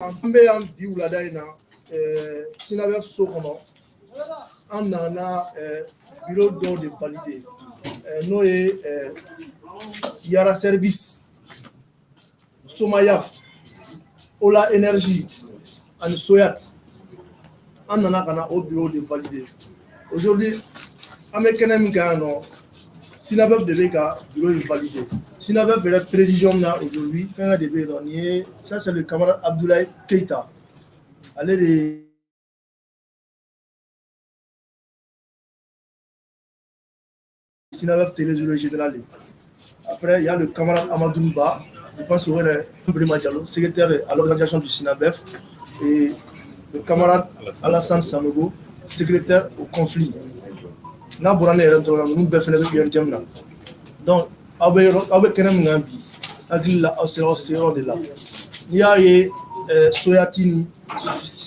An bɛ yan bi wulada in na Sinabe so kɔnɔ an nana bureau dɔw de valider n'o ye Yara Service, Somayaf, Ola Énergie ani Soyat. An nana ka na o bureau de valider. Aujourd'hui an bɛ kɛnɛ min kan yan nɔ Sinabe de bɛ ka bureau in valider. Sinabe fait la précision là aujourd'hui, fin de février, ça c'est le camarade Abdoulaye Keita. Allez les Sinabe télé général. Après il y a le camarade Amadou Mba, je pense qu'il est Brima Diallo, secrétaire à l'organisation du Sinabef, et le camarade Alassane Sanogo, secrétaire au conflit. N'a pas nous devons donc avec Kenem Nambi, Agila Osero de là. Il y a Soyatini,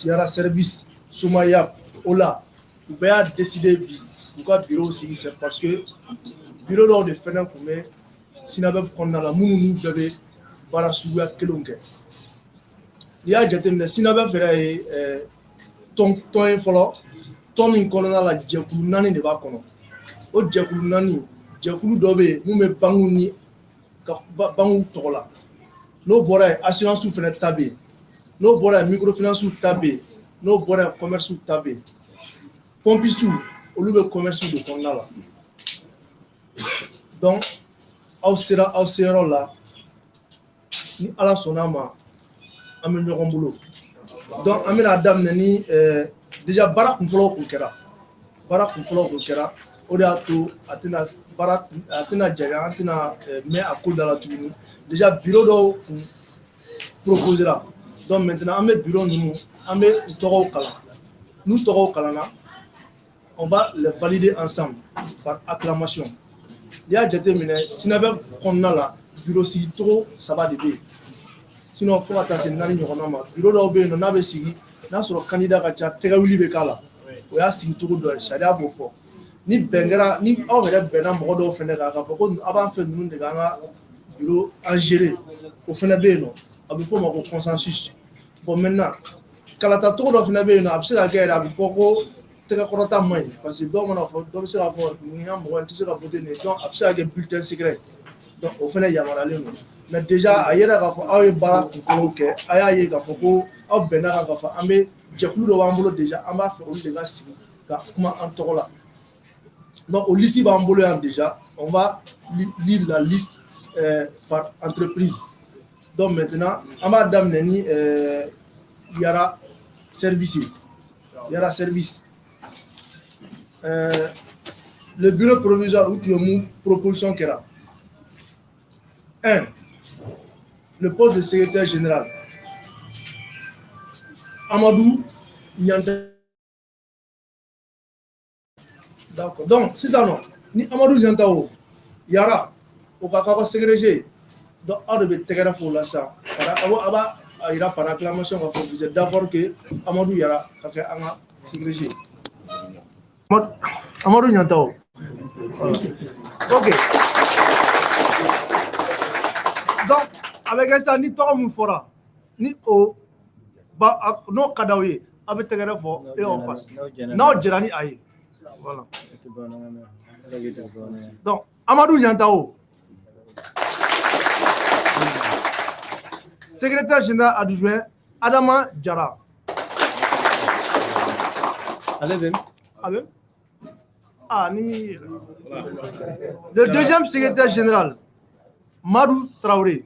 Yara Service, Soumaya, Ola. Vous pouvez décider pourquoi bureau aussi, c'est parce que bureau lors de Fena Koumé, Sinabe qu'on a la mounou bébé, Barasouya Kelonke. Il y a des Sinabe Ferrae, ton infolo, ton incolona la Djakounani de Bakono. O Djakounani. Jakulu dobe mu me bangu ni ka bangu tola no bora assurance ou fenêtre tabé no bora microfinance ou tabé no bora commerce ou tabé pompistu olu be commerce de konna la donc aw sera là ni ala sonama am ñoxon bulo donc amina dam ni déjà barak mfolo ko kera Odato Athena Barat Athena Jaya Athena mais à coup dans la tournée déjà bureau d'eau proposé là donc maintenant on met bureau nous Toro Kalana on va les valider ensemble par acclamation il y a jeté mine Sinabe qu'on a là bureau si trop ça va débé sinon faut attendre nani ñokona bureau d'eau be no be sigi na sur candidat ka tega wuli be kala o ya sigi tout do sharia bo fo ni bengera ni aw yɛrɛ bɛnna mɔgɔ dɔw fɛnɛ kan k'a fɔ ko a b'an fɛ ninnu de k'an ka bureau en gérer o fɛnɛ bɛ yen nɔ a bɛ fɔ o ma ko consensus bon maintenant kalata cogo dɔ fɛnɛ bɛ yen nɔ a bɛ se ka kɛ yɛrɛ a bɛ fɔ ko tɛgɛkɔrɔta man ɲi parce que dɔw mana fɔ dɔw bɛ se k'a fɔ nin ka mɔgɔ in tɛ se ka voter nin donc a bɛ se ka kɛ bulletin secret donc o fɛnɛ yamaruyalen don mais déjà a yɛrɛ k'a fɔ aw ye baara kunfɔlɔw kɛ a y'a ye k'a fɔ ko aw bɛnna kan k'a fɔ an bɛ jɛkulu dɔ b'an bolo déjà an b'a fɛ olu de ka sigi ka kuma an tɔgɔ la. Donc, au lycée Bambolé déjà, on va lire la liste par entreprise. Donc maintenant, on va d'amener Yara Service. Yara Service. Le bureau provisoire où tu me proposition qu'il y a. 1. Le poste de secrétaire général. Amadou Niante. D'accord. Donc, c'est ça non. Ni Amadou Niantao, Yara, au Kakao ségrégé. Donc, on devait téléphone pour la ça. Il y a par acclamation, vous êtes d'accord que Amadou Yara a fait un ségrégé. Amadou Niantao. Ok. Donc, avec ça, ni toi, mon fora, ni au non Kadaoué, avec téléphone et on passe. Non, Djerani Aïe. Voilà. Donc, Amadou Niantao, secrétaire général adjoint, Adama Diara. Allez, ni... Le deuxième secrétaire général, Madou Traoré.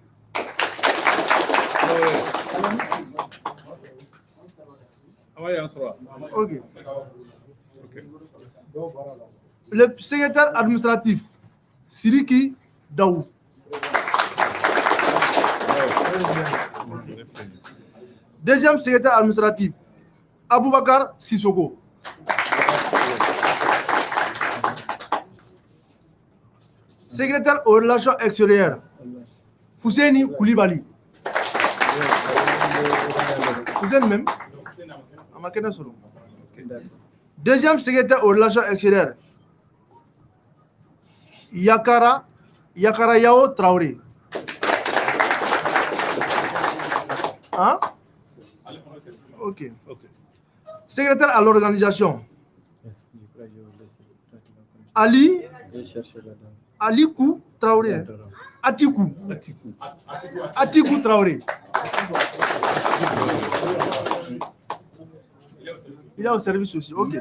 Ok. Le secrétaire administratif, Siriki Daou. Deuxième secrétaire administratif, Aboubakar Sissoko. Secrétaire aux relations extérieures, Fousseini Koulibaly. Fousseini même. Deuxième secrétaire aux relations extérieures, Yakara Yao Traoré. Hein? Ok. Secrétaire à l'organisation. Alikou Traoré. Atikou Traoré. Il est au service aussi. Ok.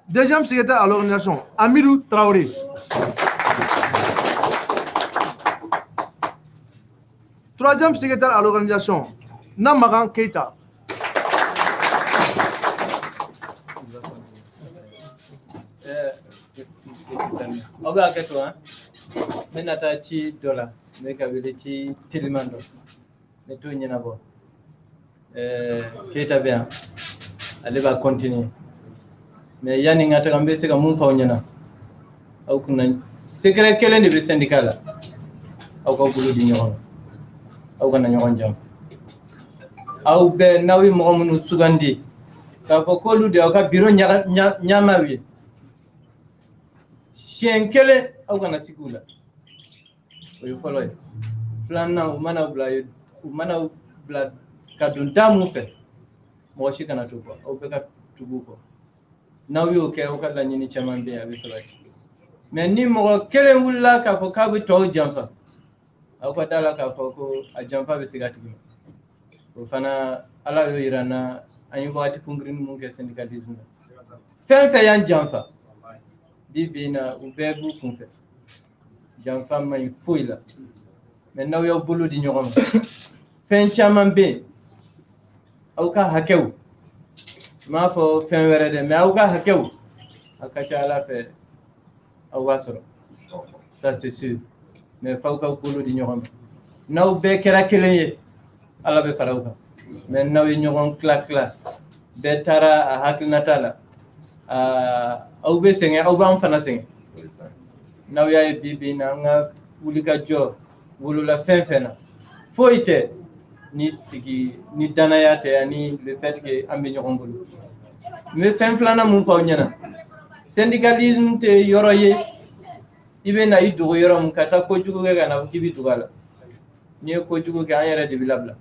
Deuxième secrétaire à l'organisation, Amidou Traoré. Troisième secrétaire à l'organisation, Namagan Keita. Oba ketwa menata ci dola me kabile ci tilimando me to nyina bo Keita bien ale ba continuer mais yani ngata kambe se ka mun faw nyina aw kunna secret kele ni be syndicat la aw ko bulu di ñoxon aw kana ñoxon jam aw be nawi mo munu sugandi ka fo ko lu de aw ka biro nyama wi Kele au kana sikula oyo follow plan na umana bla kadun damu fe mo shi kana tuko au be ka tubuko na wi oke o kala nyini chaman be abi salati mais ni mo kele wulla ka fo ka bi to jamfa au ka dala ka fo ko a jamfa be sigati o fana ala yo irana anyi wati kungrin mun ke syndicalisme fe yan jamfa bibina ubebu kunfe jamfa may fuila mais naw yow bulu di ñoxom fen chaman be aw ka hakew ma fo fen wéré de mais aw ka hakew akacha ala fe aw wasoro ça c'est sûr mais faw ka bulu di ñoxom naw be kera keleye ala be farawka mais naw yi ñoxom clac be tara a hakil natala aw be senge aw ba am fana senge naw yaay bibi na nga wulika jo wulula fenfena foite ni sigi ni danayate ani le fait que ambe ñoxombulu mais fenflana mu faw ñana syndicalisme te yoroye ibe na idugo yorom kata ko jugo ga na kibi dugala ni ko jugo ga yere de bilabla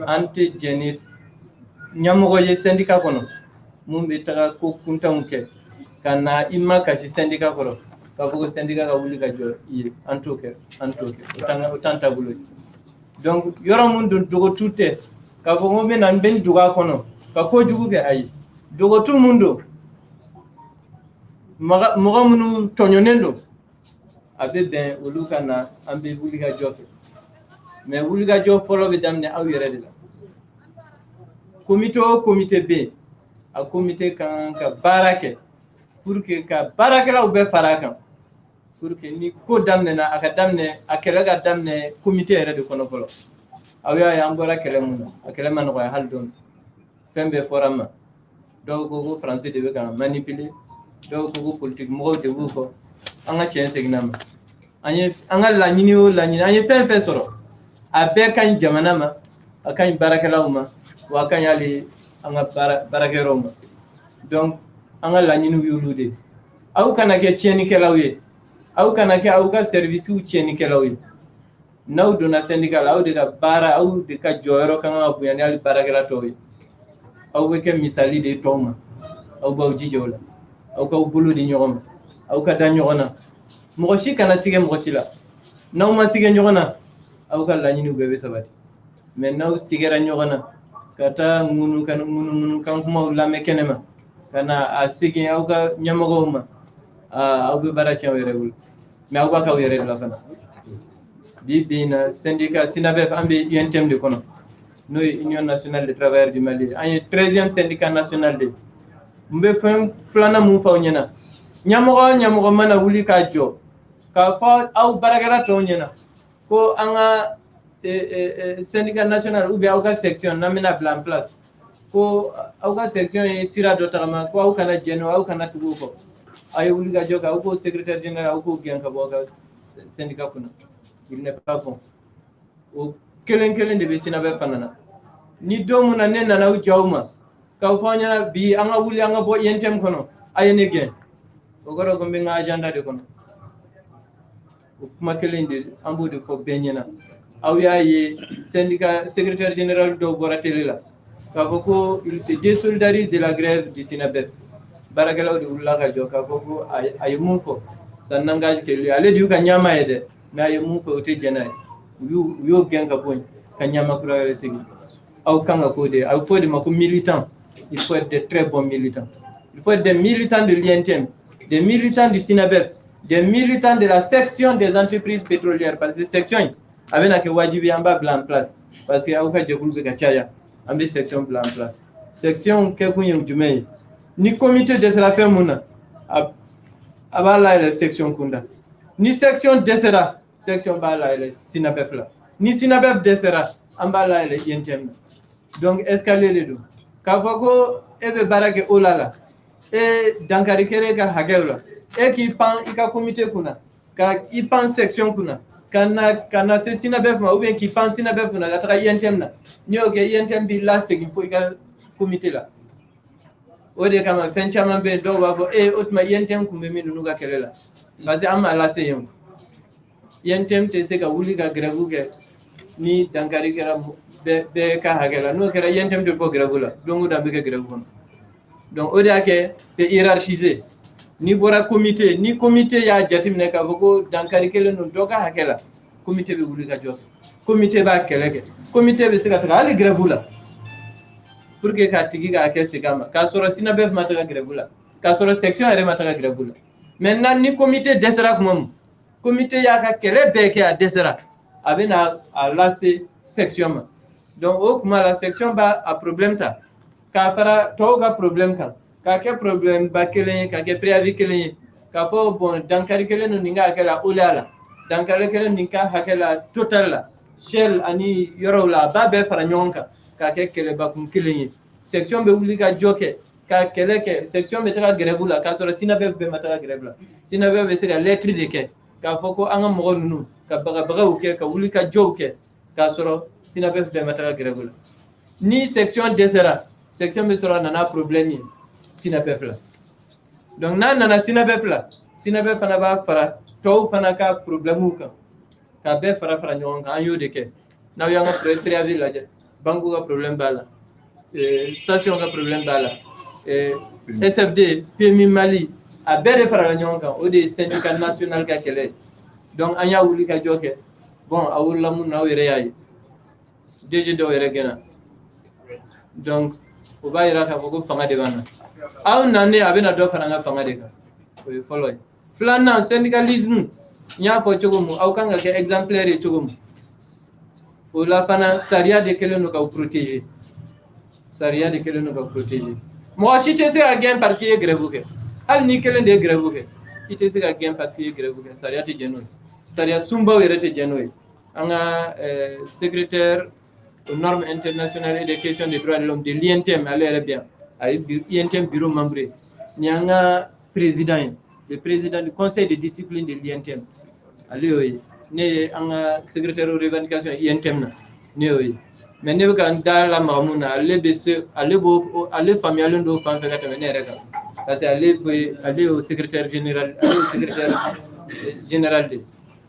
ante jenit ñamogo ye syndicat kono mumbe taga ko kuntamuke kana imma kashi syndicat koro ka bugo syndicat ka wuli ka jo yi antoke utanta bulo donc yoro mun dun dogo tutte ka bugo men an ben duga kono ka ko jugu be ay dogo tu mundo maga munu tonyonendo abe ben uluka na ambe wuli ka jo mais wuli ka jo folo be damne aw yere de la comité B a comité kan ka barake pour que ka barake la ube farakan pour que ni ko damne na aka damne akela ga damne comité ere de kono polo awya ya ambora kele mun akela man ko hal don fembe forama do ko français de be kan manipuler do ko politique mo de bu ko anga chen signama anga la nyini o la nyini anye fembe soro abe kan jamana ma akan barake la uma wa kan yali anga barake roma donc anga la nyini wiulude aw kana ke cheni kelawye aw kana ke aw ga service u cheni kelawye naw do na syndical aw de ka bara aw de ka joyro kan abu yani ali barake la toy aw be ke misali de toma aw baw jijola aw ka bulu di ñogom aw ka da ñogona mo shi kana sige mo shi la naw ma sige ñogona aw ka la nyini bebe sabati mais naw sigera ñogona kata ngunu kan kuma ulame kenema kana asigi au ka nyamogo ma au be baracha werewul mais au ba ka were la fana bibina syndicat sinabe ambe UNTM de kono no Union nationale des travailleurs du Mali ay 13e syndicat national de mbe fam flana mu faw nyena nyamogo mana wuli ka jo ka fa au baragara to nyena ko anga syndicat national ou bien au ka section namina plan place ko au ka section sira do tama ko au kana jeno au kana tugo ko ay wuli ga jo ka ko secrétaire général au ko genka boga syndicat kuna il n'est pas bon o kelen de be sinabe fanana ni domu na nena na ujawma ka fanya bi anga wuli anga bo yentem kono ayene gen o goro gombe nga agenda de kono o kuma kelen de ambu de fo benyena aw y'a ye syndicat secrétaire général dɔw bɔra télé la k'a fɔ ko il se désolidarise de la grève du SINABEF baarakɛlaw de wulila ka jɔ k'a fɔ ko a ye mun fɔ ça n'engage que lui ale de y'u ka ɲɛma ye dɛ mais a ye mun fɔ o tɛ jɛn n'a ye u y'o gɛn ka bɔ yen ka ɲɛma kura wɛrɛ sigi aw kan ka k'o de ye a bɛ fɔ o de ma ko militant il faut être de très bons militants il faut être des militants de l'INTM des militants du SINABEF des militants de la section des entreprises pétrolières parce que section a bɛna kɛ wajibi an b'a bila en place parce que aw ka jɛkulu bɛ ka caya an bɛ section bila en place section kɛkun ye jumɛn ye ni comité dɛsɛra fɛn mun na a b'a layɛlɛ section kunda ni section dɛsɛra section b'a layɛlɛ SINABEF la ni SINABEF dɛsɛra an b'a layɛlɛ INTM na donc escalier de don k'a fɔ ko e bɛ baara kɛ o la e dankari kɛra ka hakɛw la e k'i pan i ka comité kunna ka i pan section kunna ka na se SINABEF ma ou bien k'i pan SINABEF kunna ka taga INTM na n'i y'o kɛ INTM b'i lasegin fo i ka comité la o de kama fɛn caman bɛ yen dɔw b'a fɔ o tuma INTM kun bɛ min ninnu ka kɛlɛ la parce que an m'a lase yen INTM tɛ se ka wuli ka grève kɛ ni dankari kɛra bɛɛ ka hakɛ la n'o kɛra INTM tɛ bɔ grève la don o don an bɛ kɛ grève kɔnɔ donc o de y'a kɛ c'est hiérarchisé ni bɔra comité ni comité y'a jateminɛ k'a fɔ ko dankari kelen don dɔ ka hakɛ la comité bɛ wuli ka jɔ comité b'a kɛlɛ kɛ comité bɛ se ka taga hali grève la pour que k'a tigi ka hakɛ segin a ma k'a sɔrɔ SINABEF ma taga grève la k'a sɔrɔ section yɛrɛ ma taga grève la maintenant ni comité dɛsɛra tuma min comité y'a ka kɛlɛ bɛɛ kɛ a dɛsɛra a bɛ na a lase section ma donc o kuma la section b'a a problème ta k'a fara tɔw ka problème kan k'a kɛ problème ba kelen ye k'a kɛ préavis kelen ye k'a fɔ bon dankari kelen don nin ka hakɛ la OLEA la dankari kelen nin ka hakɛ la Total la Shell ani yɔrɔw la a b'a bɛɛ fara ɲɔgɔn kan k'a kɛ kɛlɛbakun kelen ye section bɛ wuli ka jɔ kɛ ka kɛlɛ kɛ section bɛ taga grève la k'a sɔrɔ SINABEF bɛɛ ma taga grève la SINABEF bɛ se ka lettre de kɛ k'a fɔ ko an ka mɔgɔ ninnu ka bagabagaw kɛ ka wuli ka jɔw kɛ k'a sɔrɔ SINABEF bɛɛ ma taga grève la ni section dɛsɛra section bɛ sɔrɔ a nana problème ye SINABEF la donc n'a nana SINABEF la SINABEF fana b'a fara tɔw fana ka problème kan k'a bɛɛ fara ɲɔgɔn kan an y'o de kɛ n'aw y'an ka préavis lajɛ banque ka problème b'a la station ka problème b'a la SFD PMI Mali a bɛɛ de farala ɲɔgɔn kan o de ye syndicat national ka kɛlɛ ye donc an y'a wuli ka jɔ kɛ bon a wulila mun na aw yɛrɛ y'a ye DG dɔw yɛrɛ gɛnna donc o b'a yira k'a fɔ ko fanga de b'an na aw nanen a bɛna dɔ fara an ka fanga de kan o ye fɔlɔ ye filanan syndicalisme n y'a fɔ cogo min aw kan ka kɛ exemplaire ye cogo min o la fana sariya de kɛlen don k'aw protéger sariya de kɛlen don k'aw protéger mɔgɔ si tɛ se ka gɛn parce que i ye grève kɛ hali ni kelen de ye grève kɛ i tɛ se ka gɛn parce que i ye grève kɛ sariya tɛ jɛn n'o ye sariya sunbaw yɛrɛ tɛ jɛn n'o ye an ka secrétaire aux normes internationales et des questions des droits de l'homme de l'INTM ale yɛrɛ bɛ yan a ye INTM bureau membre ye ni an ka président ye le président du conseil de discipline de l'INTM ale y'o ye ne ye an ka secrétaire aux revendications INTM na ne y'o ye mais ne bɛ ka n da lamaga mun na ale bɛ se ale faamuyalen don fan fɛ ka tɛmɛ ne yɛrɛ kan parce que ale y'o secrétaire général ale y'o secrétaire général de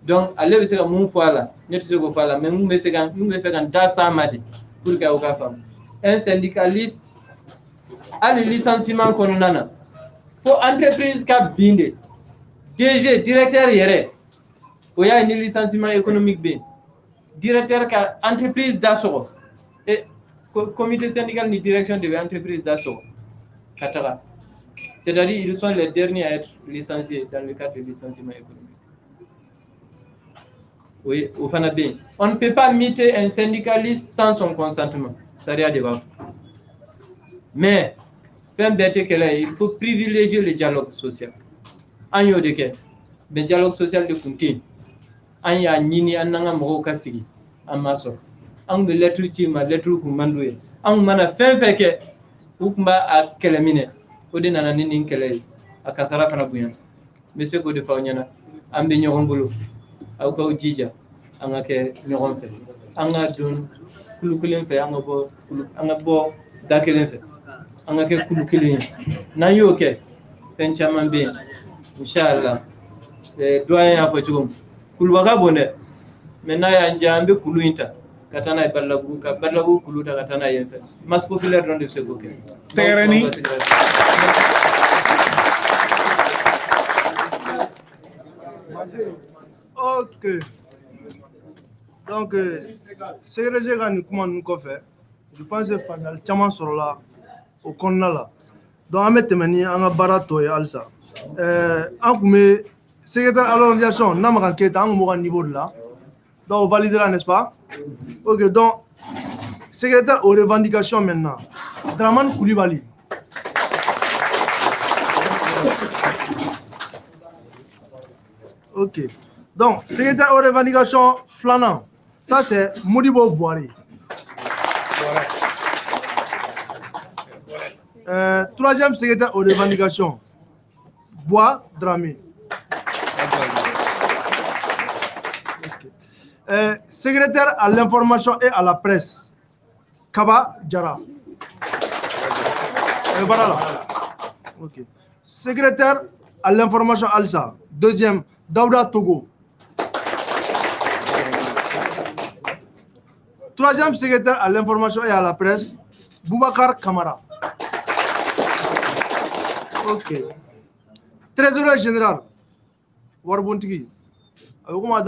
donc ale bɛ se ka mun fɔ a la ne tɛ se k'o fɔ a la mais mun bɛ fɛ ka n da s'a ma de pour que aw ka faamu un syndicaliste hali licenciement kɔnɔna na fo entreprise ka bin de DG directeur yɛrɛ o y'a ye ni licenciement économique bɛ yen directeur ka entreprise da sɔgɔ et comité syndical ni direction de l'entreprise da sɔgɔ ka taga c'est-à-dire ils sont les derniers à être licenciés dans le cadre de licenciement économique. Oui, au Fanabé. On ne peut pas muter un syndicaliste sans son consentement. Ça rien de bas. Mais, il faut privilégier le dialogue social. En yo de ke, le dialogue social de continue. En ya nini ananga moko kasigi, en maso. En de lettre ma lettre kumandouye. En mana fin feke, ukmba a kelemine. Ode nana nini kele, a kasara kana buyan. Monsieur Kode Fauniana, ambe nyorombolo. Aw ka jija anga ke ñogon fe anga don kulukulen fe anga bo dakelen fe anga ke kulukulen na yo ke fen chaman be inshallah doyen ya fa cium kulwaga bonde maintenant ya njambe kulunta katana ballagu ka ballagu kuluta katana yenfe mas populaire don de se ko ke Tegreni. Ok. Donc, secrétaire ka nin kuma ninnu kɔfɛ, je pense que faamuyali caman sɔrɔla o kɔnɔna la. Donc, an bɛ tɛmɛ ni an ka baara tɔ ye halisa. An kun bɛ secrétaire à l'organisation Namakan Keita, an kun b'o ka niveau de la. Donc, on validera, n'est-ce pas? Ok, donc, secrétaire aux revendications maintenant. Dramane Koulibaly. Ok. Donc, secrétaire aux revendications flanant. Ça, c'est Modibo Boiré. Troisième secrétaire aux revendications, Bois Dramé. Okay. Secrétaire à l'information et à la presse, Kaba Djara. Voilà là. Okay. Secrétaire à l'information Alsa. Deuxième, Daouda Togo. Troisième secrétaire à l'information et à la presse, Boubacar Kamara. Ok. Trésorier général, Warbontigi. Comment on a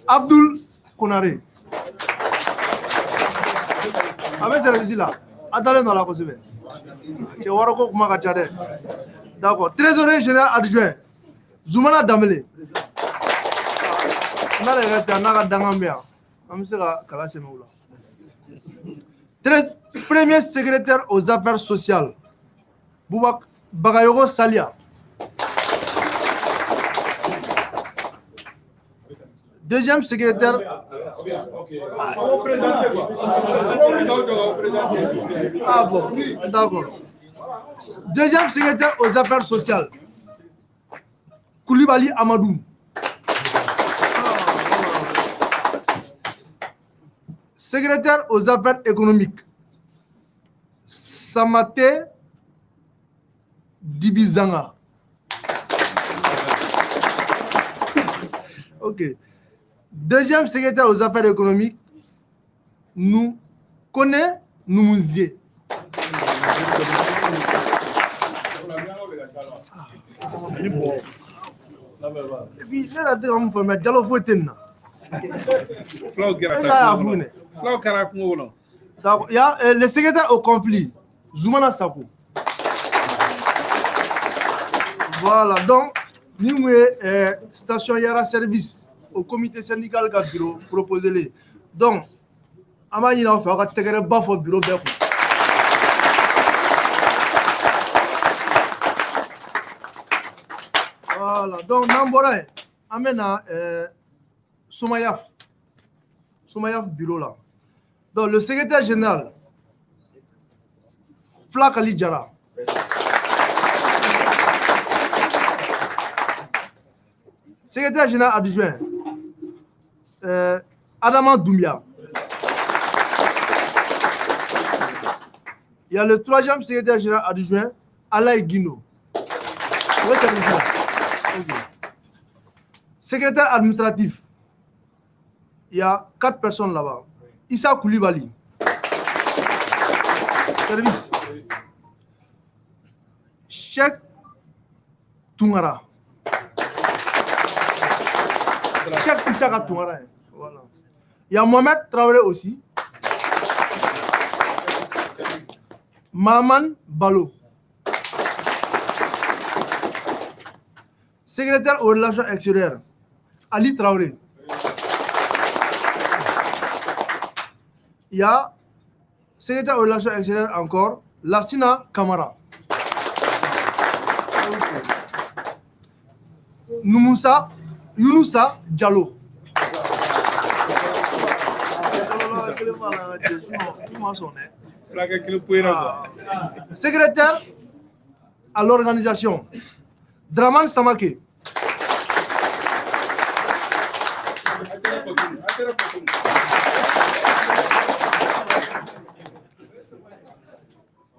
Abdul Konare. Avec ce là, attendez dans la recevée. C'est Waroko Kumakachade. D'accord. Trésorier général adjoint, Zoumana Damele. Premier secrétaire aux affaires sociales, Boubak Bagayoro Salia. Deuxième secrétaire. Ah bon, d'accord. Deuxième secrétaire aux affaires sociales, Koulibaly Amadou. Secrétaire aux affaires économiques, Samate Dibizanga. Ok. Deuxième secrétaire aux affaires économiques, nous connaissons Noumouzier. Et puis, là, là, on peut mettre Diallo Fouetena. Il y a le secrétaire au conflit, Zoumana Sakou. Voilà, donc, nous avons station Yara Service au comité syndical qui a bureau proposé. Donc, on va faire un bas au bureau. Voilà, donc, Nambora, amena Soumayaf bureau là. Donc, le secrétaire général, Flak Ali Djara. Secrétaire général adjoint, Adama Doumbia. Il y a le troisième secrétaire général adjoint, Alaï Guino. Okay. Secrétaire administratif, il y a 4 personnes là-bas. Issa Koulibaly. Service. Cheikh Toungara. Cheikh Issa Toungara. Voilà. Il y a Mohamed Traoré aussi. Maman Balo. Secrétaire aux relations extérieures, Ali Traoré. Il y a secrétaire aux relations extérieures encore, Lassina Kamara. Noumoussa Younoussa Diallo. Secrétaire à l'organisation, Dramane Samake.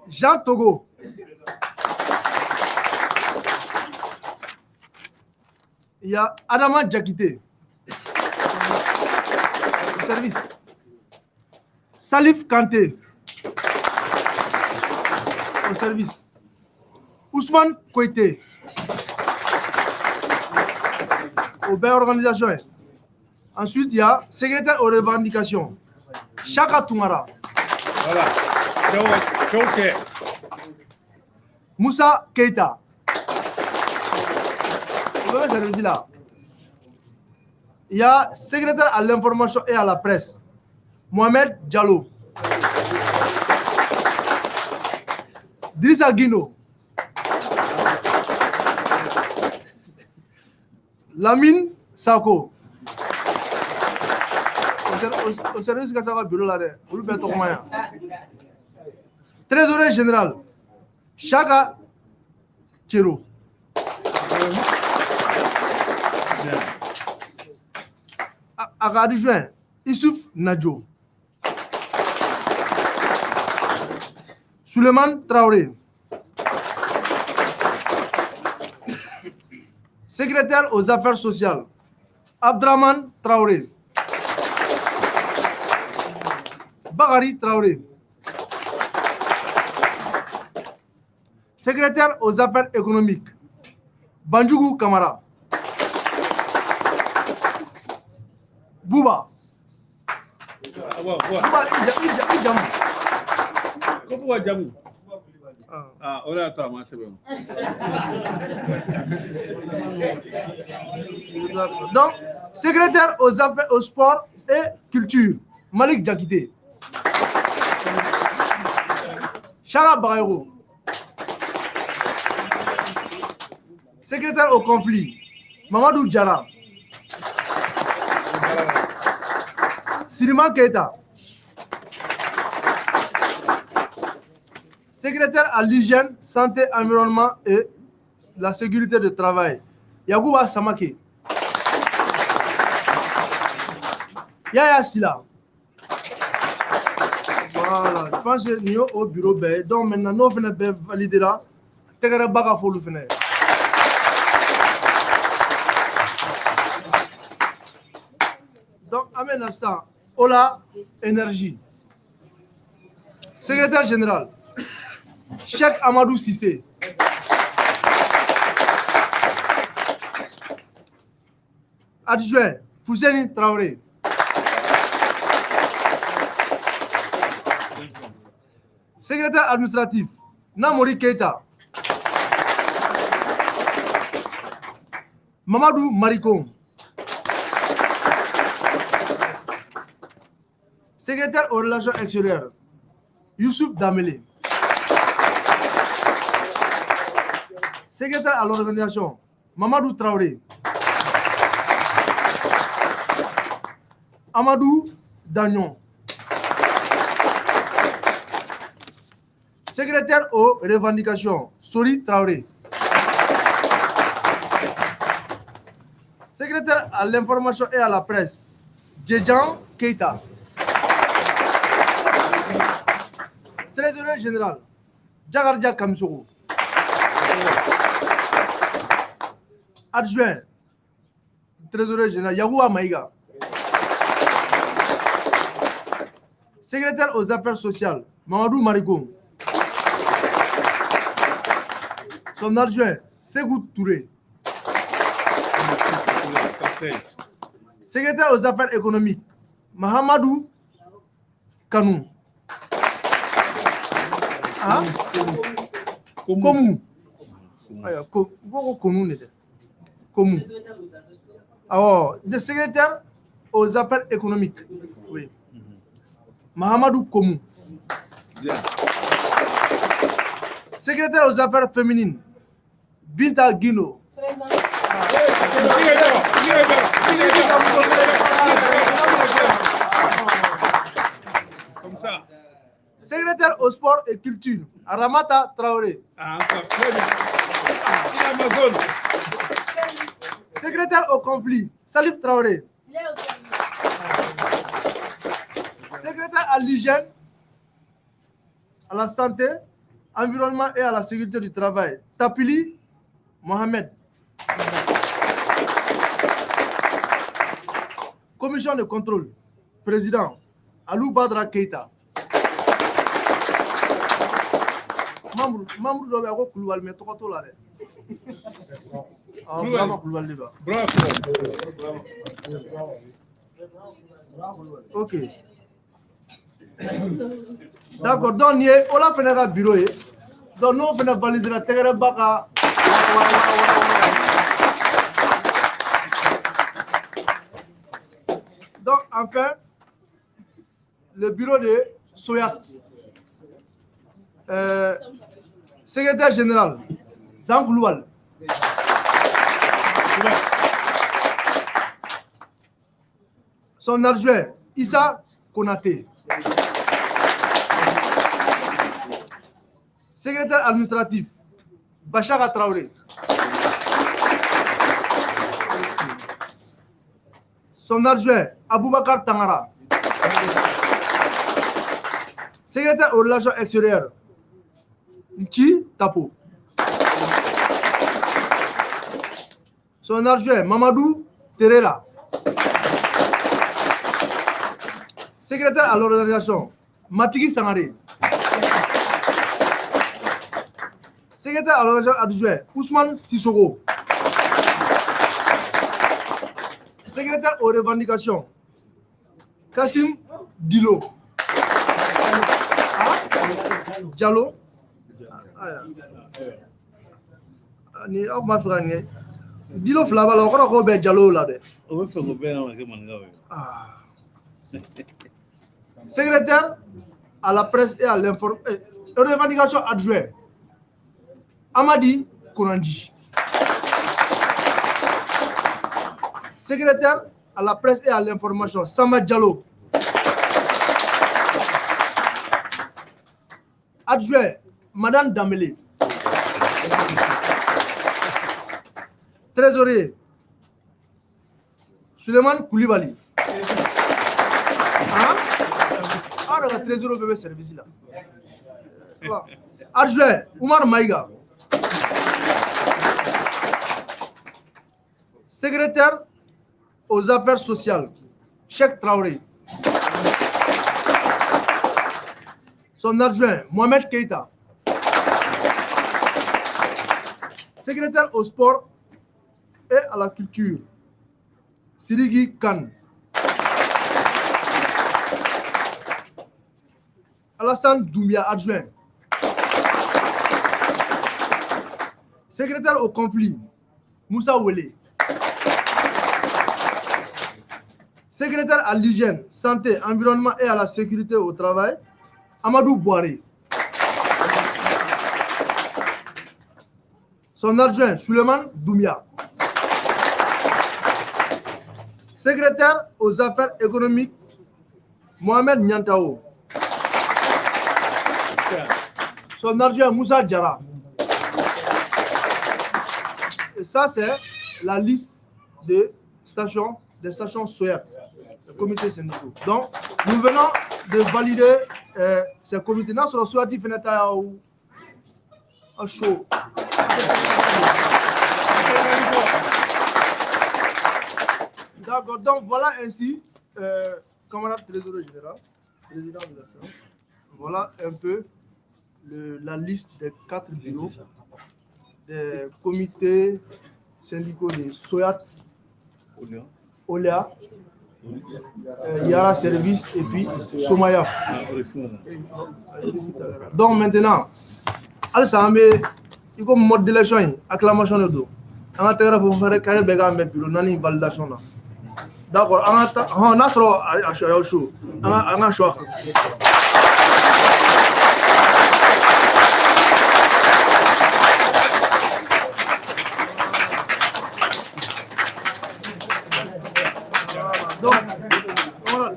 Jean Togo. Il y a Adama Diakité. Au service. Salif Kanté. Au service. Ousmane Kouete. Aux belles organisations. Ensuite, il y a secrétaire aux revendications. Chaka Toumara. Voilà. Choke. Moussa Keita. Vous voyez ce là. Il y a secrétaire à l'information et à la presse. Mohamed Diallo. Drissa Guino. Lamine Sako. Au service de la bureau là, trésorier général, Chaka Chiro. Adjoint, Issouf Nadjo. Suleiman Traoré. Secrétaire aux affaires sociales, Abdraman Traoré. Bagari Traoré. Secrétaire aux affaires économiques, Banjougou Kamara. Bouba. Bouba, il jamu. Comment jamu? Ah, on est à toi, c'est bon. Donc, secrétaire aux affaires, au sport et culture, Malik Diakité. Chara Bayrou. Secrétaire au conflit, Mamadou Diara. Sirima Keita. Secrétaire à l'hygiène, santé, environnement et la sécurité de travail, Yagouba Samake. Yaya Silla. Voilà, je pense que nous au bureau, donc maintenant nous venons de valider là. Tegara Baga Folu Fene. Donc, amène ça. Ola Énergie. Secrétaire général, Cheikh Amadou Sissé. Adjoint, Fousseni Traoré. Secrétaire administratif, Namori Keita. Mamadou Maricon. Secrétaire aux relations extérieures, Youssouf Damele. Secrétaire à l'organisation, Mamadou Traoré. Amadou Dagnon. Secrétaire aux revendications, Sori Traoré. Secrétaire à l'information et à la presse, Djedjan Keita. Trésorier général, Djagardia Kamsogo. Adjoint, trésorier général, Yagoua Maïga. Secrétaire aux affaires sociales, Mamadou Marigoum. Son adjoint, Segou Touré. Secrétaire aux affaires économiques, Mahamadou Kanou. Hein? Komu. Komu. Alors, le secrétaire aux affaires économiques. Oui. Mahamadou Komu. Secrétaire aux affaires féminines, Binta Guino. Comme ça. Secrétaire au sport et culture, Ramata Traoré. Ah, Amazon. Secrétaire au conflit, Salif Traoré. Secrétaire à l'hygiène, à la santé, environnement et à la sécurité du travail, Tapili Mohamed. Commission de contrôle, président Alou Badra Keita. Membre de la Kouloual, mais tout là. Ok. D'accord, donc on a fait un bureau. Donc nous on fait valider la terre baka. Donc enfin, le bureau de Soyat. Secrétaire général, Jean Kouloual. Son adjoint, Issa Konaté. Secrétaire administratif, Bachara Traoré. Son adjoint, Aboubakar Tangara. Secrétaire aux relations extérieures, Nchi Tapo. Son adjoint, Mamadou Terera. Secrétaire à l'organisation, Matiki Sangare. Secrétaire à l'organisation adjoint, Ousmane Sissoko. Secrétaire aux revendications, Kassim Dilo. Diallo. Ni au ma frère Dilo Flava la ko be Diallo la de. O fe ko be na ke manga we. Secrétaire à la presse et à l'information, revendication adjoint, Amadi Kourandji. Secrétaire à la presse et à l'information, Sama Diallo. Adjoint, Madame Damele. Trésorier, Suleiman Koulibaly. Le trésorier bébé service là. Adjoint, Oumar Maïga. Secrétaire aux affaires sociales, Cheikh Traoré. Son adjoint, Mohamed Keita. Secrétaire au sport et à la culture, Sirigi Khan. Alassane Doumbia, adjoint. Secrétaire au conflit, Moussa Ouele. Secrétaire à l'hygiène, santé, environnement et à la sécurité au travail, Amadou Boiré. Son adjoint, Suleiman Doumbia. Secrétaire aux affaires économiques, Mohamed Nyantao. Son adjoint, Moussa Diarra. Et ça, c'est la liste des stations Soyat, le comité syndical. Donc, nous venons de valider ces comités. Nous sommes soit différents à chaud. D'accord. Donc, voilà ainsi, camarade trésorier général, président de la séance. Voilà un peu la liste des 4 bureaux des comités syndicaux de Soyat, Oléa, Yara Service et puis Somaya. Donc maintenant, il y a un mode d'élection, acclamation de dos. On a faire carré béga mais bureau nani validation là. D'accord, on a choix. On a choix. Donc, voilà.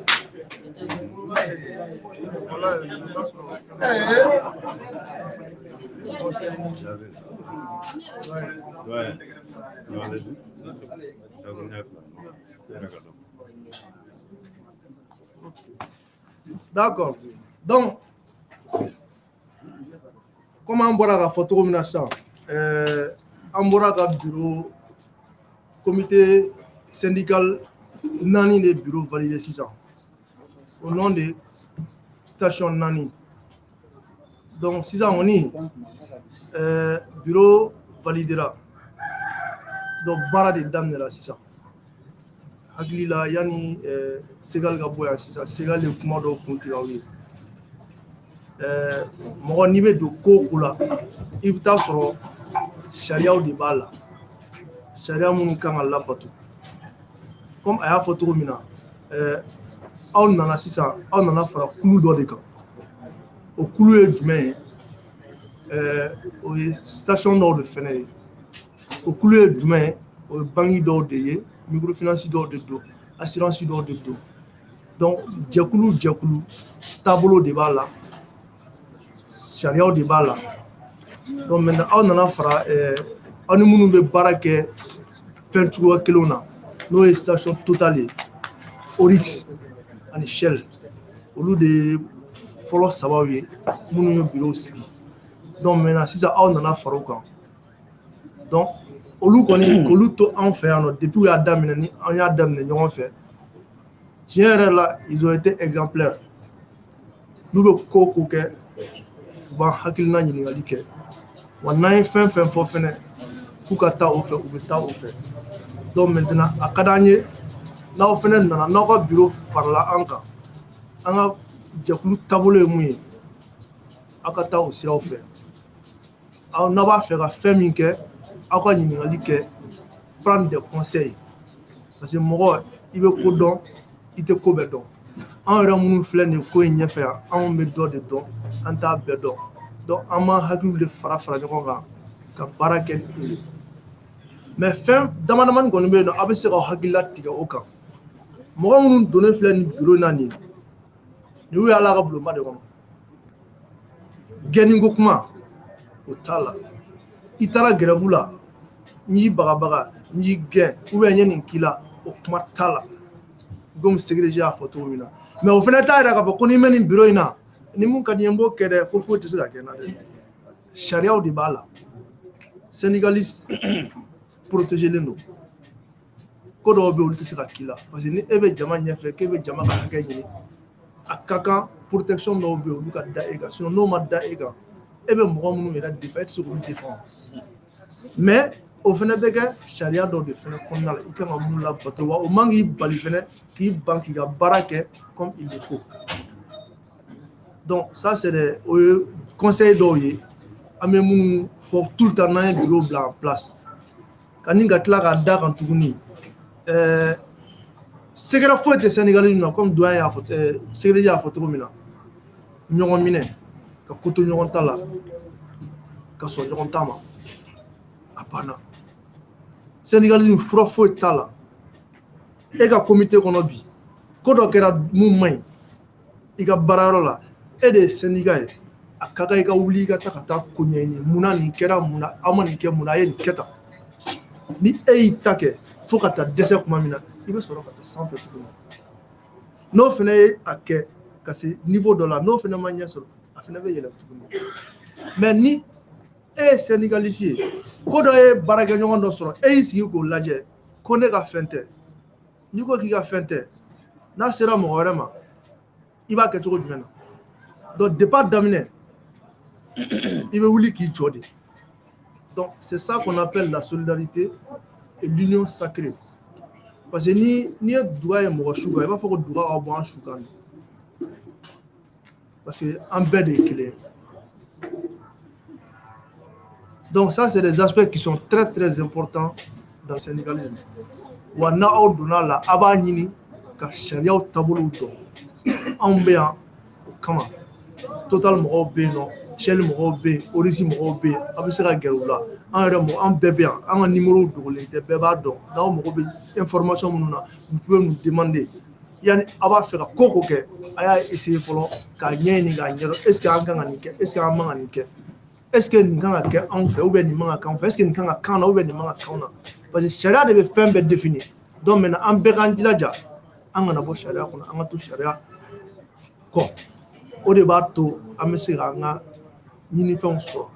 D'accord. Donc, comment on voit la photo on voit le bureau, comité syndical Nani de bureaux validés 600. Au nom de station Nani. Donc 600 on y bureau validera. Donc bara de dame de la 600. Haglila yani Segal Gaboya 600. Segal le kuma do kuntilawi. Mɔgɔ n'i bɛ don ko o la i bɛ taa sɔrɔ sariyaw de b'a la sariya minnu kan ka labato comme a y'a fɔ cogo min na aw nana sisan aw nana fara kulu dɔ de kan o kulu ye jumɛn ye o ye station dɔw de fɛnɛ ye o kulu ye jumɛn ye o ye banque dɔw de ye microfinance dɔw de don assurance dɔw de don donc jɛkulu taabolo de b'a la sariyaw de b'a la donc maintenant aw nana fara aw ni minnu bɛ baara kɛ fɛn cogoya kelenw na n'o ye station Total ye Oryx ani Shell olu de ye fɔlɔ sabaw ye minnu ye bureau sigi donc maintenant sisan aw nana fara o kan donc olu kɔni k'olu to anw fɛ yan nɔ depuis u y'a daminɛ ni an y'a daminɛ ɲɔgɔn fɛ tiɲɛ yɛrɛ la ils ont été exemplaires n'u bɛ ko o ko kɛ u b'an hakilina ɲininkali kɛ wa n'an ye fɛn fɛn fɔ fɛnɛ k'u ka taa o fɛ u bɛ taa o fɛ donc maintenant a ka d'an ye n'aw fɛnɛ nana n'aw ka bureau farala an kan an ka jɛkulu taabolo ye mun ye aw ka taa o siraw fɛ aw n'a b'a fɛ ka fɛn min kɛ aw ka ɲininkali kɛ prendre des conseils parce que mɔgɔ i bɛ ko dɔn i tɛ ko bɛɛ dɔn anw yɛrɛ minnu filɛ nin ko in ɲɛfɛ yan anw bɛ dɔ de dɔn an t'a bɛɛ dɔn donc an b'an hakiliw de fara ɲɔgɔn kan ka baara kɛ ni o ye mais fɛn damadamani kɔni bɛ yen nɔ aw bɛ se k'aw hakilila tigɛ o kan mɔgɔ minnu donnen filɛ nin bureau in na nin ye nin y'u y'ala ka bulonba de kɔnɔ gɛnni ko kuma o t'a la i taara grève la n y'i bagabaga n y'i gɛn ou bien n ye nin k'i la o kuma t'a la comme sécurité y'a fɔ cogo min na mais o fɛnɛ t'a yira k'a fɔ ko n'i mɛ nin bureau in na ni mun ka di n ye n b'o kɛ dɛ ko foyi tɛ se ka kɛ n na dɛ sariyaw de b'a la syndicaliste protégelen don ko dɔw bɛ olu tɛ se ka k'i la parce que ni e bɛ jama ɲɛfɛ k'e bɛ jama ka hakɛ ɲini a ka kan protection dɔw bɛ yen olu ka da e kan sinon n'o ma da e kan e bɛ mɔgɔ minnu yɛrɛ défend e tɛ se k'olu défend mais o fɛnɛ bɛ kɛ sariya dɔw de fɛnɛ kɔnɔna la i kan ka mun labato wa o man k'i bali fɛnɛ k'i ban k'i ka baara kɛ comme il le faut donc ça c'est des conseils dɔw ye an bɛ minnu fɔ tout le temps n'an ye bureau bila en place kani ka tila k'a da kan tuguni sɛgɛrɛ foyi tɛ sénégalais na comme doyen y'a fɔ sɛgɛrɛ y'a fɔ cogo min na ɲɔgɔn minɛ ka ko to ɲɔgɔn ta la ka sɔn ɲɔgɔn ta ma a banna sénégalais fura foyi t'a la e ka comité kɔnɔ bi ko dɔ kɛra mun man ɲi i ka baarayɔrɔ la e de ye syndicat ye a ka kan i ka wuli i ka taa ka taa ko ɲɛɲini munna nin kɛra munna aw ma nin kɛ munna a ye nin kɛ tan ni e y'i ta kɛ fo ka taa dɛsɛ tuma min na i bɛ sɔrɔ ka taa sanfɛ tuguni n'o fana ye a kɛ ka se niveau dɔ la n'o fana ma ɲɛ sɔrɔ a fana bɛ yɛlɛ tuguni mais ni e ye syndicaliste ye ko dɔ ye baarakɛɲɔgɔn dɔ sɔrɔ e y'i sigi k'o lajɛ ko ne ka fɛn tɛ n'i ko k'i ka fɛn tɛ n'a sera mɔgɔ wɛrɛ ma i b'a kɛ cogo jumɛn na donc depuis daminɛ i bɛ wuli k'i jɔ de donc c'est ça qu'on appelle la solidarité et l'union sacrée parce que ni ye duga ye mɔgɔ su kan i b'a fɔ ko duga ka bɔ an su kan parce que an bɛɛ de ye kelen donc ça c'est des aspects qui sont très très importants dans le syndicalisme wa n'aw donna la a b'a ɲini ka sariyaw taabolow dɔn anw bɛ yan o kama Total mɔgɔw bɛ yen nɔ Shell mɔgɔw bɛ yen Oryx mɔgɔw bɛ yen a bɛ se ka gɛrɛ u la an yɛrɛ mɔgɔ an bɛɛ bɛ yan an ka numéro dogolen tɛ bɛɛ b'a dɔn n'aw mago bɛ information minnu na vous pouvez nous demander yani a b'a fɛ ka ko ko kɛ a y'a essayer fɔlɔ k'a ɲɛɲini k'a ɲɛdɔn est ce que an kan ka nin kɛ est ce que an man ka nin kɛ est ce que nin kan ka kɛ anw fɛ ou bien nin man ka k'anw fɛ est ce que nin kan ka k'an na ou bien nin man ka k'anw na parce que sariya de bɛ fɛn bɛɛ définir donc maintenant an bɛɛ k'an jilaja an kana bɔ sariya kɔnɔ an ka to sariya kɔ o de b'a to an bɛ se k'an ka ɲinifɛnw sɔrɔ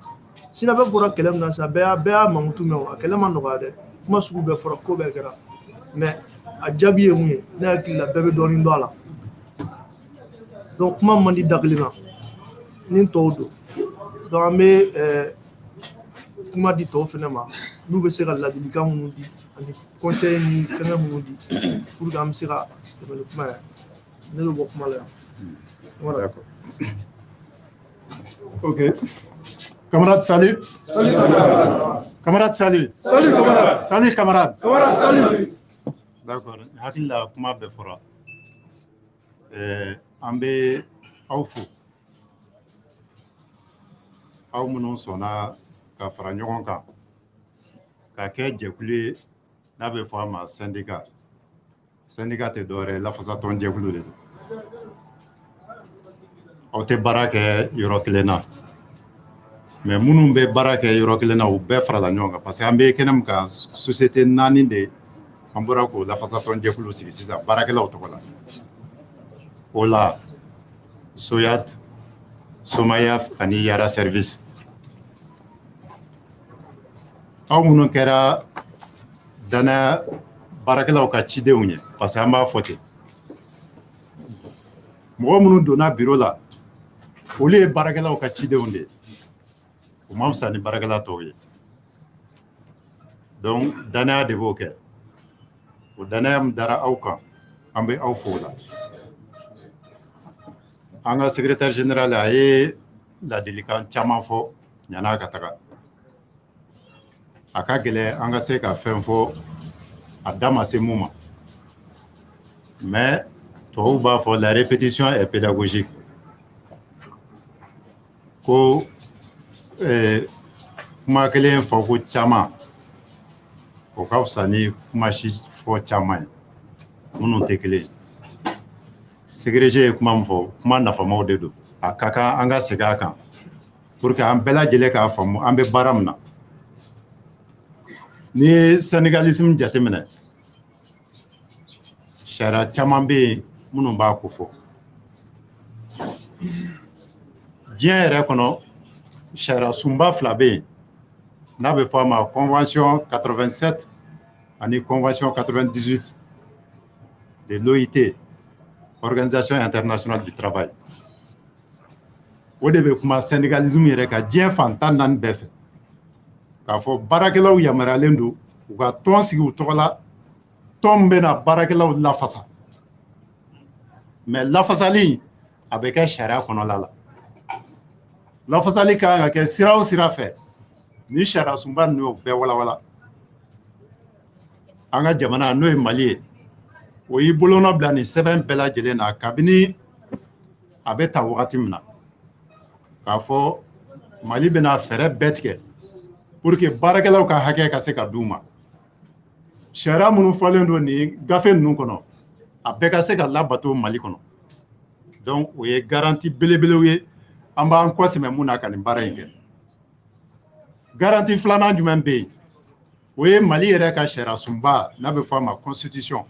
sinon bɛɛ bɔra kɛlɛ min na sisan bɛɛ y'a mankutu mɛn a kɛlɛ ma nɔgɔya dɛ kuma sugu bɛɛ fɔra ko bɛɛ kɛra mais a jaabi ye mun ye ne hakili la bɛɛ bɛ dɔɔnin dɔn a la donc kuma man di da kelen na ni tɔw don donc an bɛ kuma di tɔw fɛnɛ ma n'u bɛ se ka ladilikan minnu di ani conseil ni fɛngɛ minnu di pour que an bɛ se ka tɛmɛ ni kuma ye ne bɛ bɔ kuma la yan voilà. Ok. Camarade Salih. Salut camarade. Camarade Salih. Salut camarade. Salih camarade. Camarade salut. D'accord. Hakili la kuma bɛɛ fɔra. An bɛ aw fo. Aw minnu sɔnna ka fara ɲɔgɔn kan ka kɛ jɛkulu ye n'a bɛ fɔ a ma syndicat. Syndicat tɛ dɔwɛrɛ ye lafasatɔn jɛkulu de don. Aw tɛ baara kɛ yɔrɔ kelen na. Mais minnu bɛ baara kɛ yɔrɔ kelen na u bɛɛ farala ɲɔgɔn kan parce que an bɛ kɛnɛ min kan société 4 de an bɔra k'o lafasatɔn jɛkulu sigi sisan baarakɛlaw tɔgɔ la. O la Soyat, Somayaf ani Yara service. Aw minnu kɛra danaya baarakɛlaw ka cidenw ye parce que an b'a fɔ ten. Mɔgɔ minnu donna bureau la olu ye baarakɛlaw ka cidenw de ye. O ma fisa ni baarakɛla tɔw ye. Donc danaya de b'o kɛ. O danaya min dara aw kan an bɛ aw fo o la. An ka secrétaire général a ye ladilikan caman fɔ ɲana ka taga. A ka gɛlɛn an ka se ka fɛn fɔ a da ma se mun ma. Mais tubabuw b'a fɔ la répétition est pédagogique. Ko kuma kelen fɔ ko caman o ka fisa ni kuma si fɔ caman ye minnu tɛ kelen ye. Ségrégé ye kuma min fɔ kuma nafamaw de don. A ka kan an ka segin a kan pour que an bɛɛ lajɛlen k'a faamu an bɛ baara min na. Ni ye syndicalisme jateminɛ sariya caman bɛ yen minnu b'a ko fɔ. Diɲɛ yɛrɛ kɔnɔ sariya sunba fila bɛ yen n'a bɛ fɔ a ma convention 87 ani convention 98 de l'OIT, Organisation internationale du travail. O de bɛ kuma syndicalisme yɛrɛ ka diɲɛ fan 14 bɛɛ fɛ k'a fɔ baarakɛlaw yamaruyalen don u ka tɔn sigi u tɔgɔ la tɔn bɛ na baarakɛlaw lafasa. Mais lafasali a bɛ kɛ sariya kɔnɔla la. Lafasali kan ka kɛ sira o sira fɛ ni sariya sunba ninnu y'o bɛɛ walawala. An ka jamana n'o ye Mali ye o y'i bolonɔ bila nin sɛbɛn bɛɛ lajɛlen na kabini a bɛ ta wagati min na k'a fɔ Mali bɛna fɛɛrɛ bɛɛ tigɛ pour que baarakɛlaw ka hakɛ ka se ka d'u ma. Sariya minnu fɔlen don nin gafe ninnu kɔnɔ a bɛɛ ka se ka labato Mali kɔnɔ. Donc o ye garantie belebelew ye an b'an kɔsɛmɛ mun na ka nin baara in kɛ. Garantie filanan jumɛn bɛ yen o ye Mali yɛrɛ ka sariya sunba n'a bɛ fɔ a ma constitution.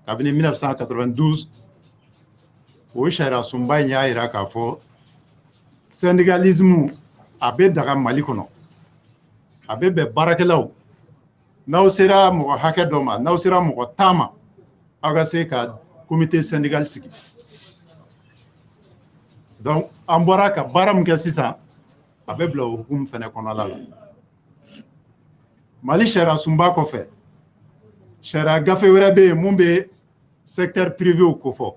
Kabini 1992 o sariya sunba in y'a jira k'a fɔ syndicalisme a bɛ daga Mali kɔnɔ. A bɛ bɛn baarakɛlaw n'aw sera mɔgɔ hakɛ dɔ ma n'aw sera mɔgɔ 10 ma aw ka se ka comité syndical sigi. Donc an bɔra ka baara min kɛ sisan a bɛ bila o hukumu fɛnɛ kɔnɔla la. Mali sariya sunba kɔfɛ sariya gafe wɛrɛ bɛ yen mun bɛ secteur privé ko fɔ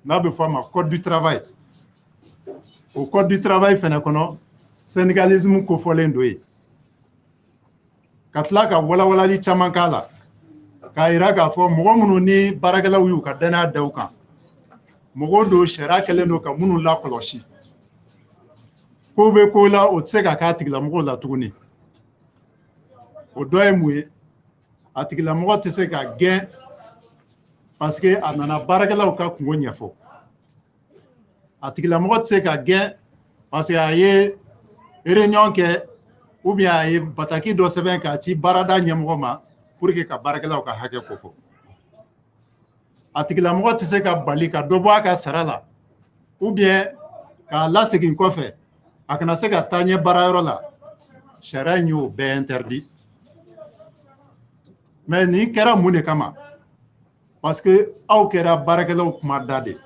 n'a bɛ fɔ a ma code du travail. O code du travail fɛnɛ kɔnɔ syndicalisme kofɔlen don yen. Ka tila ka walawalali caman k'a la k'a jira k'a fɔ mɔgɔ minnu ni baarakɛlaw y'u ka danaya da u kan mɔgɔw don sariya kɛlen don ka minnu lakɔlɔsi ko bɛ ko la o tɛ se ka k'a tigilamɔgɔw la tuguni. O dɔ ye mun ye a tigilamɔgɔ tɛ se ka gɛn parce que a nana baarakɛlaw ka kungo ɲɛfɔ. A tigilamɔgɔ tɛ se ka gɛn parce que a ye réunion kɛ ou bien a ye bataki dɔ sɛbɛn k'a ci baarada ɲɛmɔgɔ ma pour que ka baarakɛlaw ka hakɛ ko fɔ. A tigilamɔgɔ tɛ se ka bali ka dɔ bɔ a ka sara la ou bien k'a lasegin kɔfɛ a kana se ka taa ɲɛ baarayɔrɔ la. Sariya in y'o bɛɛ interdit. mais nin kɛra mun de kama parce que aw kɛra baarakɛlaw kuma da de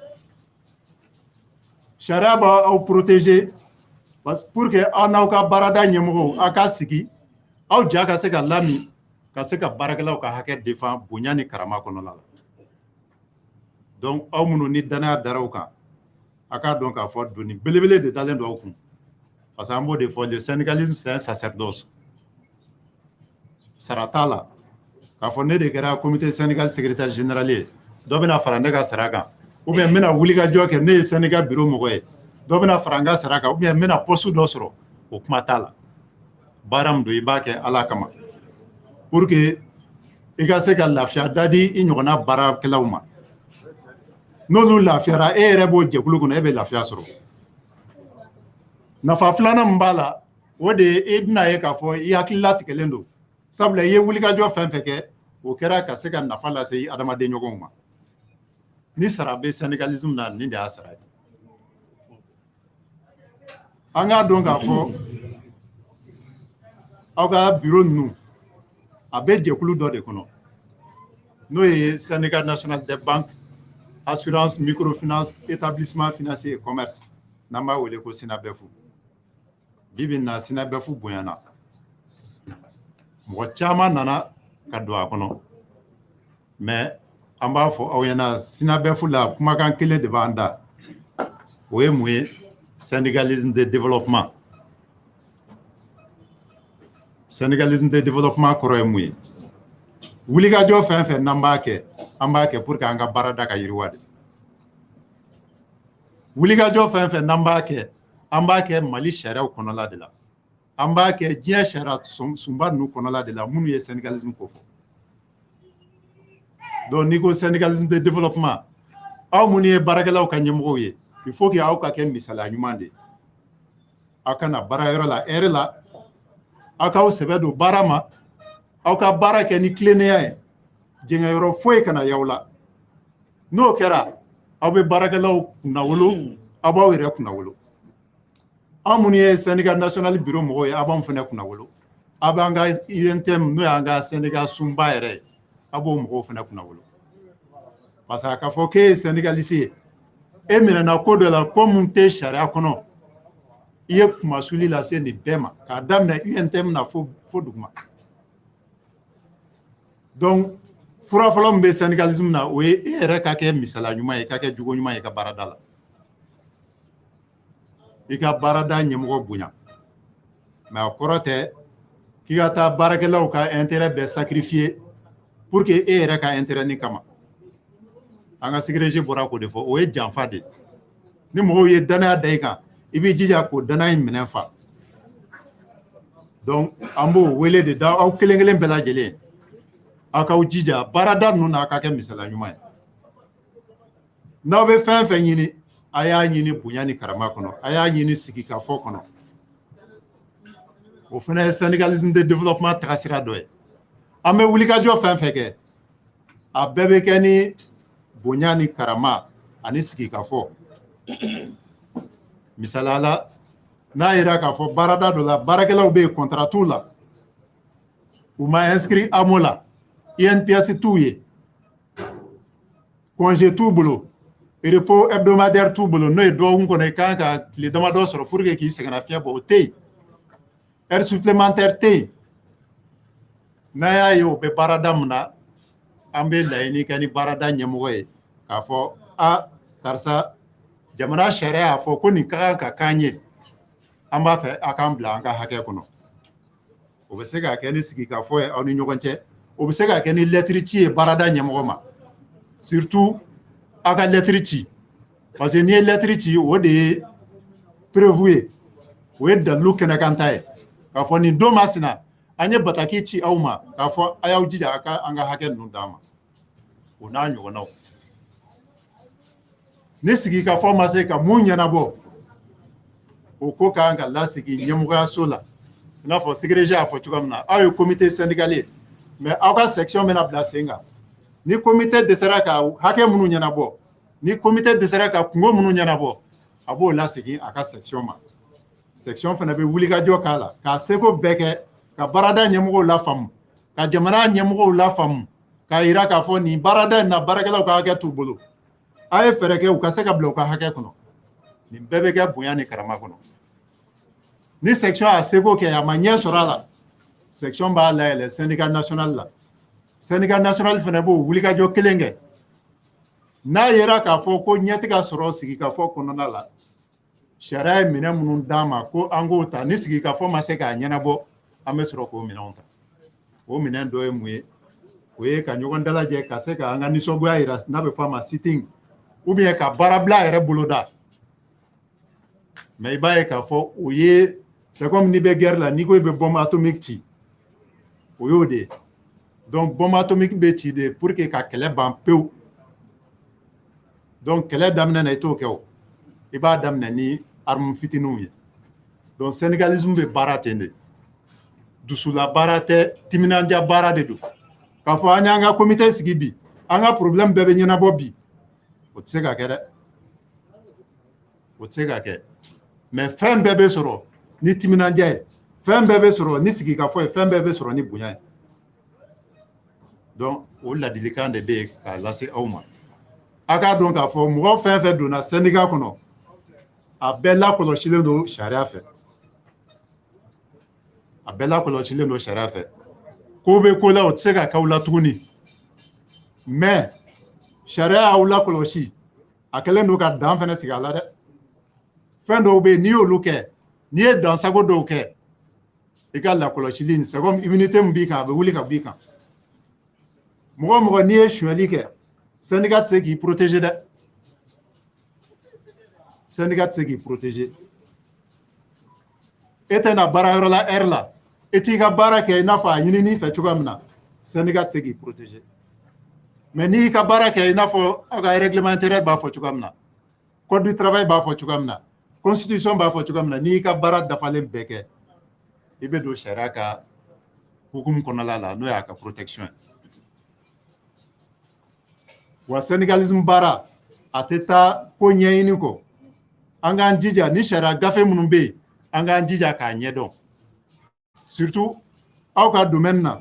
sariya b'aw protéger pour que aw n'aw ka baarada ɲɛmɔgɔw aw ka sigi aw ja ka se ka lami ka se ka baarakɛlaw ka hakɛ défend bonya ni karama kɔnɔna la donc aw minnu ni danaya daraw kan a k'a dɔn k'a fɔ doni belebele de dalen don aw kun parce que an b'o de fɔ le syndicalisme c'est un sacerdoce sara t'a la k'a fɔ ne de kɛra comité syndical secrétaire général ye dɔ bɛna fara ne ka sara kan ou bien n bɛna wulikajɔ kɛ ne ye syndicat bureau mɔgɔ ye dɔ bɛna fara n ka sara kan ou bien n bɛna poste dɔ sɔrɔ o kuma t'a la baara min don i b'a kɛ ala kama pour que i ka se ka lafiya da di i ɲɔgɔnna baarakɛlaw ma n'olu lafiyara e yɛrɛ b'o jɛkulu kɔnɔ e bɛ lafiya sɔrɔ nafa filanan min b'a la o de ye e bɛna ye k'a fɔ i hakili latigɛlen don sabula i ye wulikajɔ fɛn fɛn kɛ o kɛra ka se ka nafa lase i adamaden ɲɔgɔnw ma ni sara bɛ syndicalisme na nin de y'a sara ye an k'a dɔn k'a fɔ aw ka bureau ninnu a bɛ jɛkulu dɔ de kɔnɔ n'o ye syndicat national des banques assurance microfinance établissement financier et commerce n'an b'a wele ko SINABEF bi bi in na SINABEF bonyana mɔgɔ caman nana ka don a kɔnɔ mais an b'a fɔ aw ɲɛna SINABEF la kumakan kelen de b'an da o ye mun ye syndicalisme de développement syndicalisme de développement kɔrɔ ye mun ye wulikajɔ fɛn fɛn n'an b'a kɛ an b'a kɛ pour que an ka baarada ka yiriwa de wulikajɔ fɛn fɛn n'an b'a kɛ an b'a kɛ Mali sariyaw kɔnɔla de la an b'a kɛ diɲɛ sariya sunba ninnu kɔnɔla de la minnu ye syndicalisme ko fɔ donc n'i ko syndicalisme de développement aw minnu ye baarakɛlaw ka ɲɛmɔgɔw ye il faut que aw ka kɛ misaliya ɲuman de aw ka na baarayɔrɔ la heure la aw k'aw sɛbɛ don baara ma aw ka baara kɛ ni tilennenya ye jɛngɛyɔrɔ foyi kana y'aw la n'o kɛra aw bɛ baarakɛlaw kunnawolo aw b'aw yɛrɛ kunnawolo an minnu ye syndicat national bureau mɔgɔw ye aw b'anw fana kunnawolo aw b'an ka INTM n'o y'an ka syndicat sunba yɛrɛ ye aw b'o mɔgɔw fana kunnawolo parce que a ka fɔ k'e ye syndicaliste ye e minɛna ko dɔ la ko mun tɛ sariya kɔnɔ i ye kumasuli lase nin bɛɛ ma k'a daminɛ UNTM na fo duguma donc fura fɔlɔ min bɛ syndicalisme na o ye e yɛrɛ ka kɛ misaliya ɲuman ye ka kɛ jogo ɲuman ye i ka baarada la i ka baarada ɲɛmɔgɔ bonya mais a kɔrɔ tɛ k'i ka taa baarakɛlaw ka intérêt bɛɛ sacrifier pour que e yɛrɛ ka intérêt ni kama an ka secrétaire bɔra k'o de fɔ o ye janfa de ni mɔgɔw ye danaya da i kan i b'i jija k'o danaya in minɛ fa donc an b'o wele de da aw kelen kelen bɛɛ lajɛlen aw k'aw jija baarada ninnu na aw ka kɛ misaliya ɲuman ye n'aw bɛ fɛn fɛn ɲini a y'a ɲini bonya ni karama kɔnɔ a y'a ɲini sigikafɔ kɔnɔ o fana ye syndicalisme de développement tagasira dɔ ye an bɛ wulikajɔ fɛn fɛn kɛ a bɛɛ bɛ kɛ ni bonya ni karama ani sigikafɔ misaliya la n'a yera k'a fɔ baarada dɔ la baarakɛlaw bɛ yen contrat t'u la u ma inscrit AMO la INPS t'u ye congé t'u bolo repos hebdomadaire t'u bolo n'o ye dɔgɔkun kɔnɔ i kan ka tile damadɔ sɔrɔ pour que k'i sɛgɛnnafiɲɛ bɔ o tɛ yen heure supplémentaire tɛ yen n'a y'a ye o bɛ baarada min na an bɛ laɲini kɛ ni baarada ɲɛmɔgɔ ye k'a fɔ a karisa jamana sariya y'a fɔ ko nin ka kan ka k'an ye an b'a fɛ a k'an bila an ka hakɛ kɔnɔ o bɛ se ka kɛ ni sigikafɔ ye aw ni ɲɔgɔn cɛ o bɛ se ka kɛ ni lɛtiri ci ye baarada ɲɛmɔgɔ ma surtout aw ka lɛtiri ci parce que n'i ye lɛtiri ci o de ye preuve ye o ye dalilu kɛnɛkanta ye k'a fɔ nin don masina an ye bataki ci aw ma k'a fɔ a y'aw jija a ka an ka hakɛ ninnu d'an ma o n'a ɲɔgɔnnaw ni sigikafɔ ma se ka mun ɲɛnabɔ o ko k'an ka lasigi ɲɛmɔgɔyaso la i n'a fɔ secrétaire y'a fɔ cogoya min na aw ye comité syndical ye mais aw ka section bɛna bila sen kan ni comité dɛsɛra ka hakɛ minnu ɲɛnabɔ ni comité dɛsɛra ka kungo minnu ɲɛnabɔ a b'o lasigi a ka section ma section fana bɛ wulikajɔ k'a la k'a seko bɛɛ kɛ ka baarada ɲɛmɔgɔw lafaamu ka jamana ɲɛmɔgɔw la faamu ka yira k'a fɔ nin baarada in na baarakɛlaw ka hakɛ t'u bolo a ye fɛɛrɛ kɛ u ka se ka bila u ka hakɛ kɔnɔ nin bɛɛ bɛ kɛ bonya ni karama kɔnɔ ni section a seko kɛ a ma ɲɛ sɔrɔ a la section b'a layɛlɛ syndicat national la syndicat national fana b'o wulikajɔ kelen kɛ n'a yera k'a fɔ ko ɲɛ tɛ ka sɔrɔ sigikafɔ kɔnɔna la sariya ye minɛ minnu d'a ma ko an k'o ta ni sigikafɔ ma se k'a ɲɛnabɔ an bɛ sɔrɔ k'o minɛnw ta o minɛn dɔ ye mun ye o ye ka ɲɔgɔn dalajɛ ka se ka an ka nisɔngoya yira n'a bɛ fɔ a ma sitting ou bien ka baarabila yɛrɛ boloda mais i b'a ye k'a fɔ o ye c'est comme n'i bɛ guerre la n'i ko i bɛ bombe atomique ci o y'o de ye donc bombe atomique bɛ ci de pour que ka kɛlɛ ban pewu donc kɛlɛ daminɛ na i t'o kɛ o i b'a daminɛ ni arme fitininw ye donc syndicalisme bɛ baara ten de dusula baara tɛ timinandiya baara de don k'a fɔ an y'an ka comité sigi bi an ka problème bɛɛ bɛ ɲɛnabɔ bi o tɛ se ka kɛ dɛ o tɛ se ka kɛ mais fɛn bɛɛ bɛ sɔrɔ ni timinandiya ye fɛn bɛɛ bɛ sɔrɔ ni sigikafɔ ye fɛn bɛɛ bɛ sɔrɔ ni bonya ye donc o ladilikan de bɛ yen k'a lase aw ma a k'a dɔn k'a fɔ mɔgɔ fɛn fɛn donna syndicat kɔnɔ a bɛɛ lakɔlɔsilen don sariya fɛ a bɛɛ lakɔlɔsilen don sariya fɛ ko bɛ ko la o tɛ se ka k'aw la tuguni mais sariya y'aw lakɔlɔsi a kɛlen don ka dan fana sigi a la dɛ fɛn dɔw bɛ yen n'i y'olu kɛ n'i ye dansago dɔw kɛ i ka lakɔlɔsili c'est comme immunité min b'i kan a bɛ wuli ka b'i kan mɔgɔ mɔgɔ n'i ye sonyɛli kɛ syndicat tɛ se k'i protéger dɛ syndicat tɛ se k'i protéger e tɛna baarayɔrɔ la heure la e t'i ka baara kɛ i n'a fɔ a ɲinini fɛ cogoya min na syndicat tɛ se k'i protéger mais n'i ka baara kɛ i n'a fɔ aw ka règlement intérieur b'a fɔ cogoya min na code du travail b'a fɔ cogoya min na constitution b'a fɔ cogoya min na n'i ka baara dafalen bɛɛ kɛ i bɛ don sariya ka hukumu kɔnɔna la n'o y'a ka protection ye wa syndicalisme baara a tɛ taa ko ɲɛɲini kɔ an k'an jija ni sariya gafe minnu bɛ yen an k'an jija k'a ɲɛdɔn surtout aw ka domaine na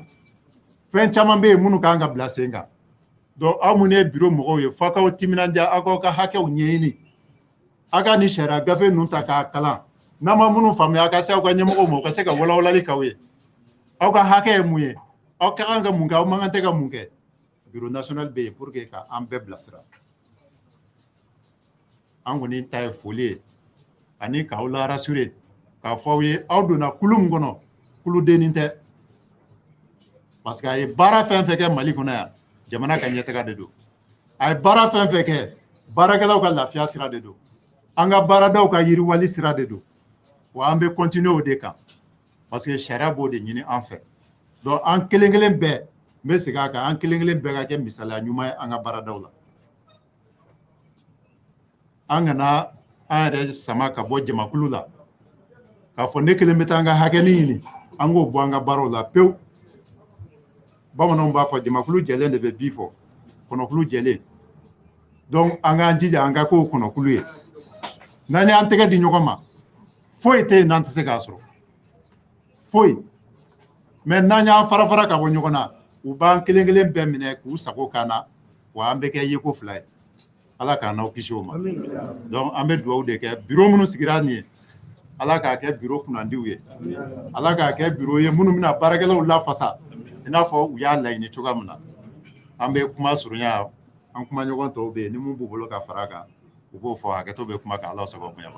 fɛn caman bɛ yen minnu k'an ka bila sen kan donc aw minnu ye bureau mɔgɔw ye f'a k'aw timinandiya aw k'aw ka hakɛw ɲɛɲini aw ka nin sariya gafe ninnu ta k'a kalan n'a ma minnu faamuya aw ka se aw ka ɲɛmɔgɔw ma u ka se ka walawalali k'aw ye aw ka hakɛ ye mun ye aw ka kan ka mun kɛ aw man kan tɛ ka mun kɛ bureau national bɛ yen pour que ka an bɛɛ bilasira an kɔni ta ye foli ye ani k'aw la rassurer k'a fɔ aw ye aw donna kulu min kɔnɔ kulu dennin tɛ parce que a ye baara fɛn fɛn kɛ Mali kɔnɔ yan jamana ka ɲɛtaga de don a ye baara fɛn fɛn kɛ baarakɛlaw ka lafiya sira de don an ka baaradaw ka yiriwali sira de don wa an bɛ continuer o de kan parce que sariya b'o de ɲini an fɛ donc an kelen kelen bɛɛ n bɛ segin a kan an kelen kelen bɛɛ ka kɛ misaliya ɲuman ye an ka baaradaw la an kana an yɛrɛ sama ka bɔ jamakulu la k'a fɔ ne kelen bɛ taa an ka hakɛni ɲini an k'o bɔ an ka baaraw la pewu bamananw b'a fɔ jamakulu jɛlen de bɛ bi fɔ kɔnɔkulu jɛlen donc an k'an jija an ka k'o kɔnɔkulu ye n'an y'an tɛgɛ di ɲɔgɔn ma foyi tɛ yen n'an tɛ se k'a sɔrɔ foyi mais n'an y'an fara fara ka bɔ ɲɔgɔn na u b'an kelen kelen bɛɛ minɛ k'u sago k'an na wa an bɛ kɛ yeko fila ye ala k'an n'aw kisi o ma donc an bɛ dugawu de kɛ bureau minnu sigira nin ye ala k'a kɛ bureau kunnandiw ye ala k'a kɛ bureau ye minnu bɛna baarakɛlaw lafasa i n'a fɔ u y'a laɲini cogoya min na an bɛ kuma surunya an kuma ɲɔgɔn tɔw bɛ yen ni mun b'u bolo ka fara a kan u b'o fɔ hakɛto bɛ kuma kan ala sago bonya